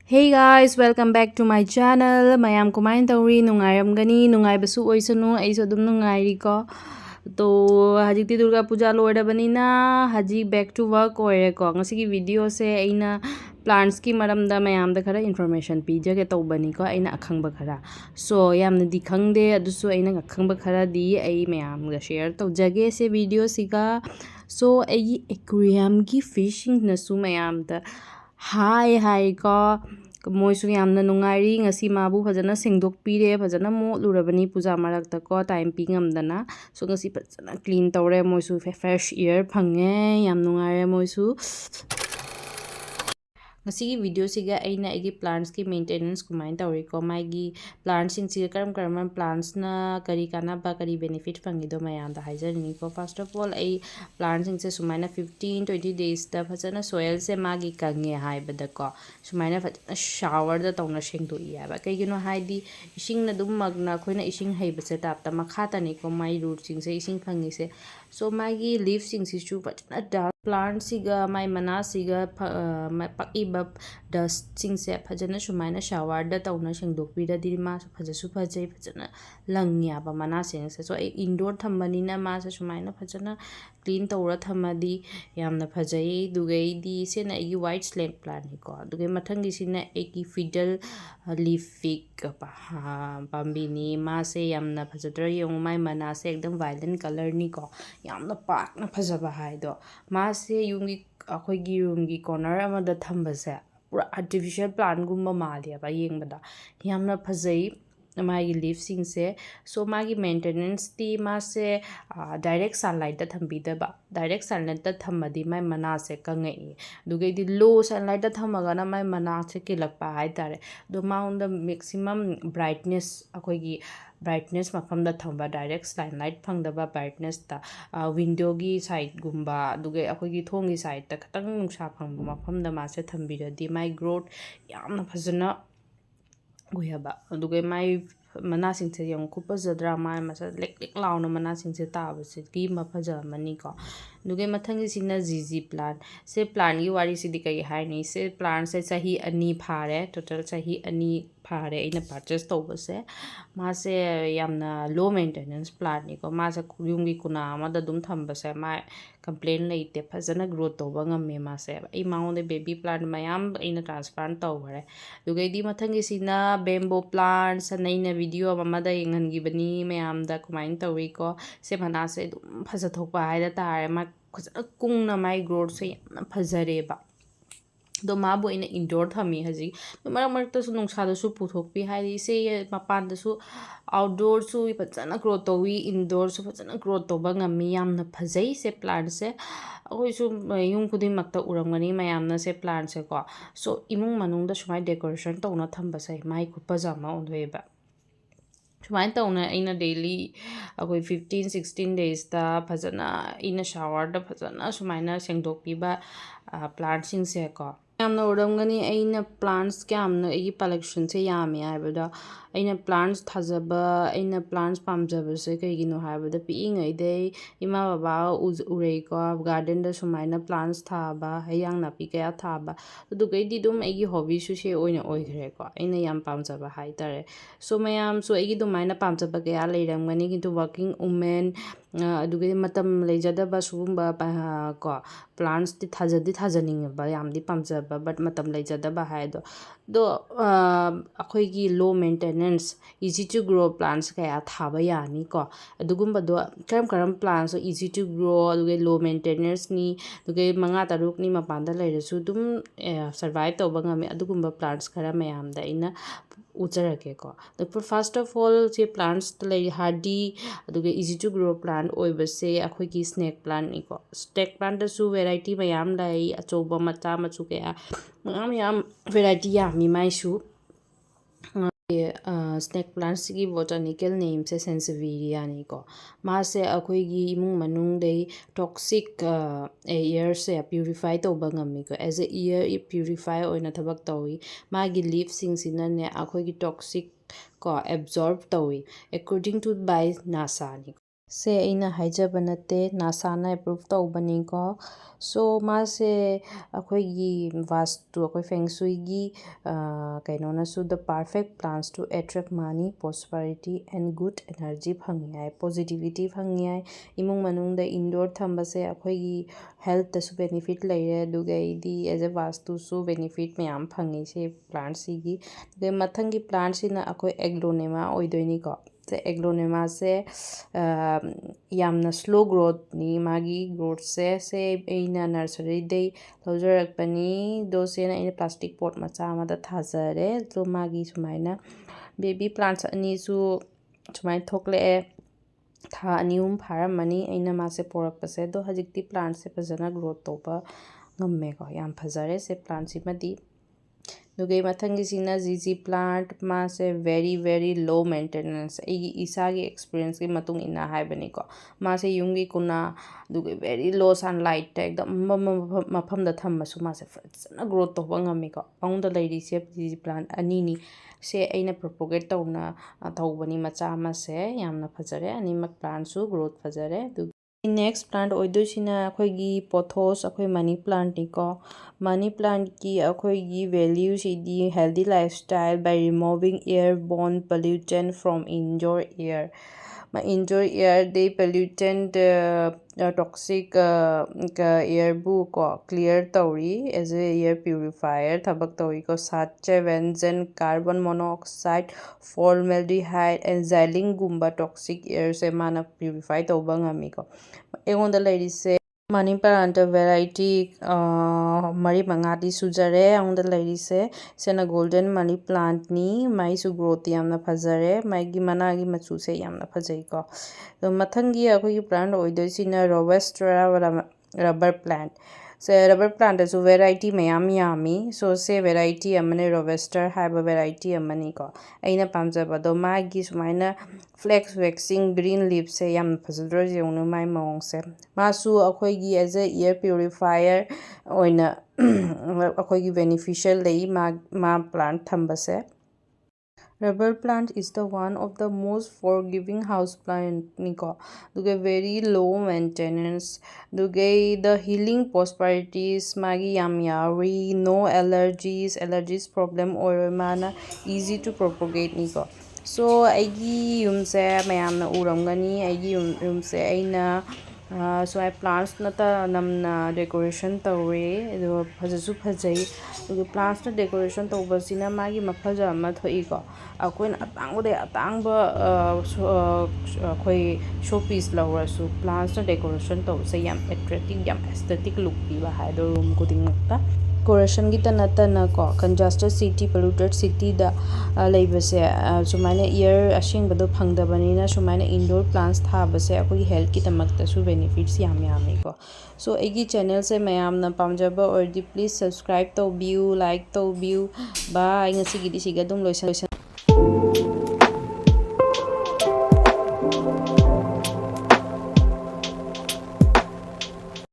Hey guys, welcome back to my channel. Mayam kumain tauri nungairamgani nungaibasu oisanu aisu adum nungairi ko. To hajikti Durga Puja loirabanina haji back to work oire ko. Ngasi ki video se aina plants ki maramda mayamda khara information pijage tawbani ko aina akhangba khara. So yamna di khangde adusu aina akhangba khara di ai mayamga share tawjage se video siga. So ai aquarium ki fishing nasu mayamda hi ko moisu yamna nungairi ngasi mabu phajana sengdokpire phajana motlurabani puja marakta ko time pi ngamdana so ngasi phajana clean tawre moisu fresh air phange yam nungaire moisu ngasi video siga aina igi plants ki maintenance kumain tawri ko maigi plants sing siga karam plants na kari kana ba kari benefit phangi do mayam da haijani ko first of all ai plants sing se sumaina 15-20 days da phajana soil se magi kange haibada ko sumaina phajana shower da tawna sengdo iya ba kai gino haidi ising na dum magna khoina ising haiba se tap ta makha ta ni ko mai root sing se ising phangi se so magi leaf sing si chu phajana da plant siga mai mana siga pakiba dust sing se phajana sumaina shower da tawna sengdokpira di ma phajasu phajai phajana langya ba mana sing se so indoor thambani na ma sa sumaina phajana clean tawra thamadi yamna phajai dugai di se na igi white slate plant ni ko dugai mathangi sina egi fiddle leaf fig pa pambi ni ma se yamna phajadra yong mai mana se ekdam violet color ni ko yamna pak na phajaba hai do ma se yungi akhoi room gi corner amada thamba se pura artificial plant gumba mali ba yengbada yamna phajai magi leaf sing se so magi maintenance ti ma se direct sunlight da thambi da ba direct sunlight da thamadi mai mana se kangai dugai di low sunlight da thamaga na mai mana se kilakpa hai tare do maunda maximum brightness akhoi gi brightness mafam da thamba direct sunlight phangdaba brightness ta window gi side gumba dugai akhoi gi thong gi side ta khatang nungsa phangba mafam da ma se thambira di mai growth yamna phajana goyaba dugai mai mana sing se yang khupa zadra mai masa lek lek launa mana sing se taba se ki ma phaja mani ko dugai mathangi sina zizi plant se plant gi wari si di kai hai ni se plant se chahi ani phare total chahi ani phare ina purchase tawba se ma se yamna low maintenance plant ni ko ma se yum gi kuna ma da dum thamba se ma complain leite phajana growth tawba ngamme ma se ai maunde baby plant mayam ina transplant tawre dugai di mathangi sina bamboo plant sanaina video amada yengangibani mayamda kumain tawi ko se mana se dum phaja thokpa haida tare ma khajana kungna mai growth se yamna phajare ba do mabu ina indoor thami haji marak marak ta su nungsa da su puthokpi haidi se mapan da su outdoor su phajana growth tawi indoor su phajana growth tawba ngami yamna phajai se plant se akoi su yung khuding makta uramgani mayamna se plant se ko so imung manung da sumai decoration tawna thamba se mai khupajama ondoeba sumain tawna aina daily akoi 15-16 days da phajana ina shower da phajana sumaina sengdokpiba plant sing se ko yamna uramgani aina plants kyamna egi collection se yame haibada aina plants thajaba aina plants pamjaba se kaigino haibada piingai dei ima baba urei ko garden da sumaina plants thaba hayang napi kaya thaba dugai di dum egi hobby su se oina oigre ko aina yam pamjaba haitare so mayam so egi dumaina pamjaba kaya leiramgani kintu working women adugai matam leijadaba sugumba ko plants ti thajani ba yamdi pamjaba but matam leijadaba hai do akhoi gi low maintenance easy to grow plants kaya thaba yani ko adugumba do karam plants so easy to grow adugai low maintenance ni adugai manga taruk ni mapanda leirasu dum survive tawba ngame adugumba plants khara mayamda ina ujarake ko the first of all se plants lay hardy adugai easy to grow plant oibase akhoi gi snake plant ni ko snake plant da su variety mayam lai achoba macha machu kaya mayam variety ya mi mai su snake plants ki botanical name se sansevieria ni ko ma se akhoi gi imung manung dei toxic air se purify tawba ngami ko as a air purify oina thabak tawi ma gi leaf sing sina ne akhoi gi toxic ko absorb tawi according to by NASA ni से अꯩꯅ ꯍꯥꯏꯖꯕ ꯅꯠꯇꯦ ꯅꯥꯁꯥꯅ approve ꯇꯧꯕꯅꯤꯀꯣ ꯁꯣ ꯃꯥꯁꯦ ꯑꯩꯈꯣꯏꯒꯤ ꯋꯥꯁꯇꯨ ꯑꯩꯈꯣꯏ ꯐꯦꯡꯁꯨꯏꯒꯤ ꯀꯩꯅꯣꯅꯁꯨ the perfect plants to attract ꯃꯅꯤ ꯄ꯭ꯔꯣꯁꯄꯔꯤꯇꯤ ꯑꯦꯟ ꯒꯨꯗ ꯑꯦꯅꯔꯖꯤ ꯐꯪꯉꯤ ꯍꯥꯏ ꯄꯣꯖꯤꯇꯤꯚꯤꯇꯤ ꯐꯪꯉꯤ ꯍꯥꯏ ꯏꯃꯨꯡ ꯃꯅꯨꯡꯗ ꯏꯟꯗꯣꯔ ꯊꯝꯕꯁꯦ ꯑꯩꯈꯣꯏꯒꯤ ꯍꯦꯜꯠꯇꯁꯨ ꯕꯦꯅꯤꯐꯤꯠ ꯂꯩꯔꯦ ꯑꯗꯨꯒꯩꯗꯤ ꯑꯦज ꯑꯦ ꯋꯥꯁꯇꯨꯁꯨ ꯕꯦꯅꯤꯐꯤꯠ ꯃꯌꯥꯝ ꯐꯪꯉꯤ ꯁꯤ ꯄ꯭ꯂꯥꯟꯁꯤꯒꯤ ꯑꯗꯩ ꯃꯊꯪꯒꯤ ꯄ꯭ꯂꯥꯟꯁꯤꯅ ꯑꯩꯈꯣꯏ ꯑꯦꯒ꯭ꯂꯣꯅꯦꯃꯥ ꯑꯣꯏꯗꯣꯏꯅꯤꯀꯣ ꯑꯦꯒ꯭ꯂꯣꯅꯦꯃꯥꯁꯦ ꯌꯥꯝꯅ ꯁ꯭ꯂꯣ ꯒ꯭ꯔꯣꯠꯅꯤ ꯃꯥꯒꯤ ꯒ꯭ꯔꯣꯠꯁꯦ ꯑꯩꯅ ꯅꯔꯁꯔꯤꯗꯩ ꯂꯧꯖꯔꯛꯄꯅꯤ ꯗꯣꯁꯦꯅ ꯑꯩꯅ ꯄ꯭ꯂꯥꯁꯇꯤꯛ ꯄꯣꯠ ꯃꯆꯥ ꯑꯃꯗ ꯊꯥꯖꯔꯦ ꯑꯗꯣ ꯃꯥꯒꯤ ꯁꯨꯃꯥꯏꯅ ꯕꯦꯕꯤ ꯄ꯭ꯂꯥꯟꯠꯁ ꯑꯅꯤꯁꯨ ꯁꯨꯃꯥꯏꯅ ꯊꯣꯛꯂꯛꯑꯦ ꯊꯥ 2-3 ꯐꯥꯔꯝꯃꯅꯤ ꯑꯩꯅ ꯃꯥꯁꯦ ꯄꯣꯔꯛꯄꯁꯦ ꯑꯗꯣ ꯍꯧꯖꯤꯛꯇꯤ ꯄ꯭ꯂꯥꯟꯠꯁꯦ ꯐꯖꯅ ꯒ꯭ꯔꯣꯠ ꯇꯧꯕ ꯉꯝꯃꯦꯀꯣ ꯌꯥꯝ ꯐꯖꯔꯦ ꯁꯦ ꯄ꯭ꯂꯥꯟꯠꯁꯤꯃꯗꯤ ꯑꯗꯨꯒ ꯃꯊꯪꯒꯤꯁꯤꯅ ꯖꯤꯖꯤ ꯄ꯭ꯂꯥꯟꯠ ꯃꯥꯁꯦ ꯚꯦꯔꯤ ꯂꯣ ꯃꯦꯟꯇꯦꯅꯦꯟꯁ ꯑꯩꯒꯤ ꯏꯁꯥꯒꯤ ꯑꯦꯛꯁꯄꯤꯔꯤꯌꯦꯟꯁꯀꯤ ꯃꯇꯨꯡ ꯏꯟꯅ ꯍꯥꯏꯕꯅꯤꯀꯣ ꯃꯥꯁꯦ ꯌꯨꯝꯒꯤ ꯀꯨꯅꯥ ꯑꯗꯨꯒ ꯚꯦꯔꯤ ꯂꯣ ꯁꯟꯂꯥꯏꯠꯇ ꯑꯦꯛꯗꯝ ꯃꯐꯝꯗ ꯊꯝꯃꯁꯨ ꯃꯥꯁꯦ ꯐꯖꯅ ꯒ꯭ꯔꯣꯠ ꯇꯧꯕ ꯉꯝꯃꯤꯀꯣ ꯑꯩꯉꯣꯟꯗ ꯂꯩꯔꯤꯁꯦ ꯖꯤꯖꯤ ꯄ꯭ꯂꯥꯟꯠ ꯑꯅꯤꯅꯤ ꯁꯦ ꯑꯩꯅ ꯄ꯭ꯔꯣꯄꯣꯒꯦꯠ ꯇꯧꯕꯅꯤ ꯃꯆꯥ ꯑꯃꯁꯦ ꯌꯥꯝꯅ ꯐꯖꯔꯦ ꯑꯅꯤꯃꯛ ꯄ꯭ꯂꯥꯟꯠꯁꯨ ꯒ꯭ꯔꯣꯠ ꯐꯖꯔꯦ ꯑꯗꯨꯒ ꯅꯦꯛꯁ ꯄ꯭ꯂꯥꯟꯠ ꯑꯣꯏꯗꯣꯏꯁꯤꯅ ꯑꯩꯈꯣꯏꯒꯤ ꯄꯣꯊꯣꯁ ꯑꯩꯈꯣꯏ ꯃꯅꯤ ꯄ꯭ꯂꯥꯟꯠꯅꯤꯀꯣ ꯃꯅꯤ ꯄ꯭ꯂꯥꯟꯠꯀꯤ ꯑꯩꯈꯣꯏꯒꯤ ꯚꯦꯜꯌꯨꯁꯤꯗꯤ healthy lifestyle by removing airborne pollutant from indoor air indoor ꯏꯌꯔꯗꯩ ꯄꯣꯂ꯭ꯌꯨꯇꯦꯟ ꯇꯣꯛꯁꯤꯛ ꯏꯌꯔꯕꯨ ꯀꯣ ꯀ꯭ꯂꯤꯌꯔ ꯇꯧꯔꯤ ꯑꯦꯖ ꯑꯦ ꯏꯌꯔ ꯄ꯭ꯌꯨꯔꯤꯐꯥꯏꯌꯔ ꯊꯕꯛ ꯇꯧꯋꯤꯀꯣ ꯁꯥꯠꯆꯦ ꯕꯦꯟꯖꯟ ꯀꯥꯔꯕꯟ ꯃꯣꯅꯣꯑꯣꯛꯁꯥꯏഡ് ꯐꯣꯔꯃꯦꯜꯗꯤꯍꯥꯏꯗ ꯑꯦꯟꯖꯥꯏꯂꯤꯟꯒꯨꯝꯕ ꯇꯣꯛꯁꯤꯛ ꯏꯌꯔꯁꯦ ꯃꯥꯅ ꯄ꯭ꯌꯨꯔꯤꯐꯥꯏ ꯇꯧꯕ ꯉꯝꯃꯤꯀꯣ ꯑꯩꯉꯣꯟꯗ ꯂꯩꯔꯤꯁꯦ ꯃꯅꯤ ꯄ꯭ꯂꯥꯟꯠ ꯚꯦꯔꯥꯏꯇꯤ 4-5ꯗꯤ ꯁꯨꯖꯔꯦ ꯑꯩꯉꯣꯟꯗ ꯂꯩꯔꯤꯁꯦ ꯁꯤꯅ ꯒꯣꯜꯗꯟ ꯃꯅꯤ ꯄ꯭ꯂꯥꯟꯠꯅꯤ ꯃꯥꯏꯁꯨ ꯒ꯭ꯔꯣꯠ ꯌꯥꯝꯅ ꯐꯖꯔꯦ ꯃꯥꯒꯤ ꯃꯅꯥꯒꯤ ꯃꯆꯨꯁꯦ ꯌꯥꯝꯅ ꯐꯖꯩꯀꯣ ꯑꯗꯣ ꯃꯊꯪꯒꯤ ꯑꯩꯈꯣꯏꯒꯤ ꯄ꯭ꯂꯥꯟꯠ ꯑꯣꯏꯗꯣꯏꯁꯤꯅ ꯔꯣꯕꯁꯇ꯭ꯔꯥ ꯔꯕꯔ ꯄ꯭ꯂꯥꯟꯠ ꯁꯦ ꯔꯕꯔ ꯄ꯭ꯂꯥꯟꯠꯇꯁꯨ ꯚꯦꯔꯥꯏꯇꯤ ꯃꯌꯥꯝ ꯌꯥꯝꯃꯤ ꯁꯣ ꯁꯦ ꯚꯦꯔꯥꯏꯇꯤ ꯑꯃꯅꯦ ꯔꯣꯕꯁꯇꯔ ꯍꯥꯏꯕ ꯚꯦꯔꯥꯏꯇꯤ ꯑꯃꯅꯤꯀꯣ ꯑꯩꯅ ꯄꯥꯝꯖꯕꯗꯣ ꯃꯥꯒꯤ ꯁꯨꯃꯥꯏꯅ ꯐ꯭ꯂꯦꯛꯁ ꯋꯦꯛꯁꯤꯡ ꯒ꯭ꯔꯤꯟ ꯂꯤꯞꯁꯦ ꯌꯥꯝꯅ ꯐꯖꯗ꯭ꯔꯣ ꯌꯦꯡꯉꯨꯅꯦ ꯃꯥꯏ ꯃꯑꯣꯡꯁꯦ ꯃꯥꯁꯨ ꯑꯩꯈꯣꯏꯒꯤ ꯑꯦꯖ ꯑꯦ ꯏꯌꯔ ꯄ꯭ꯌꯨꯔꯤꯐꯥꯏꯌꯔ ꯑꯣꯏꯅ ꯑꯩꯈꯣꯏꯒꯤ ꯕꯦꯅꯤꯐꯤஷꯤꯌꯦꯜ ꯂꯩ ꯃꯥ ꯄ꯭ꯂꯥꯟꯠ ꯊꯝꯕꯁꯦ rubber plant is the one of the most forgiving house ꯄ꯭ꯂꯥꯟꯠꯅꯤꯀꯣ ꯑꯗꯨꯒ ꯚꯦꯔꯤ ꯂꯣ ꯃꯦꯟꯇꯦꯅꯦꯟꯁ ꯑꯗꯨꯒꯩ ꯗ ꯍꯤꯂꯤꯡ ꯄ꯭ꯔꯣꯁꯄꯔꯤꯇꯤꯁ ꯃꯥꯒꯤ ꯌꯥꯝ ꯌꯥꯎꯔꯤ ꯅꯣ ꯑꯦꯂꯔꯖꯤꯁ ꯄ꯭ꯔꯣꯕ꯭ꯂꯦꯝ ꯑꯣꯏꯔꯣꯏ ꯃꯥꯅ ꯏꯖꯤ ꯇꯨ ꯄ꯭ꯔꯣꯄꯣꯒꯦꯠꯅꯤꯀꯣ ꯁꯣ ꯑꯩꯒꯤ ꯌꯨꯝꯁꯦ ꯃꯌꯥꯝꯅ ꯎꯔꯝꯒꯅꯤ ꯑꯩꯒꯤ ꯌꯨꯝꯁꯦ ꯑꯩꯅ ꯁꯨꯃꯥꯏ ꯄ꯭ꯂꯥꯟꯠꯁꯅ ꯅꯝꯅ ꯗꯦꯀꯣꯔꯦꯁꯟ ꯇꯧꯔꯦ ꯑꯗꯨꯒ ꯐꯖꯁꯨ ꯐꯖꯩ ꯑꯗꯨꯒ ꯄ꯭ꯂꯥꯟꯠꯁꯅ ꯗꯦꯀꯣꯔꯦꯁꯟ ꯇꯧꯕꯁꯤꯅ ꯃꯥꯒꯤ ꯃꯐꯖ ꯑꯃ ꯊꯣꯛꯏꯀꯣ ꯑꯩꯈꯣꯏꯅ ꯑꯇꯥꯡꯕꯗꯩ ꯑꯇꯥꯡꯕ ꯑꯩꯈꯣꯏ ꯁꯣ ꯄꯤꯁ ꯂꯧꯔꯁꯨ ꯄ꯭ꯂꯥꯟꯠꯁꯅ ꯗꯦꯀꯣꯔꯦꯁꯟ ꯇꯧꯕꯁꯦ ꯌꯥꯝ ꯑꯦꯇ꯭ꯔꯦꯛꯇꯤꯞ ꯌꯥꯝ ꯑꯦꯁꯊꯦꯇꯤꯛ ꯂꯨꯛ ꯄꯤꯕ ꯍꯥꯏꯗꯣ ꯔꯨꯝ ꯈꯨꯗꯤꯡꯃꯛꯇ ꯗꯦꯀꯣꯔꯦꯁꯟꯒꯤꯇ ꯅꯠꯇꯅꯀꯣ ꯀꯟꯖꯦꯁꯇꯦꯠ ꯁꯤꯇꯤ ꯄꯣꯂꯨꯇꯦꯠ ꯁꯤꯇꯤꯗ ꯂꯩꯕꯁꯦ ꯁꯨꯃꯥꯏꯅ ꯏꯌꯔ ꯑꯁꯦꯡꯕꯗꯣ ꯐꯪꯗꯕꯅꯤꯅ ꯁꯨꯃꯥꯏꯅ ꯏꯟꯗꯣꯔ ꯄ꯭ꯂꯥꯟꯠꯁ ꯊꯥꯕꯁꯦ ꯑꯩꯈꯣꯏꯒꯤ ꯍꯦꯜꯠꯀꯤꯗꯃꯛꯇꯁꯨ ꯕꯦꯅꯤꯐꯤꯠꯁ ꯌꯥꯝ ꯌꯥꯝꯃꯤꯀꯣ ꯁꯣ ꯑꯩꯒꯤ ꯆꯦꯅꯦꯜꯁꯦ ꯃꯌꯥꯝꯅ ꯄꯥꯝꯖꯕ ꯑꯣꯏꯔꯗꯤ ꯄ꯭ꯂꯤꯖ ꯁꯕꯁꯀ꯭ꯔꯥꯏꯕ ꯇꯧꯕꯤꯌꯨ ꯂꯥꯏꯛ ꯇꯧꯕꯤꯌꯨ ꯕꯥꯏ ꯉꯁꯤꯒꯤꯗꯤ ꯁꯤꯒ ꯑꯗꯨꯝ ꯂꯣꯏꯁꯟ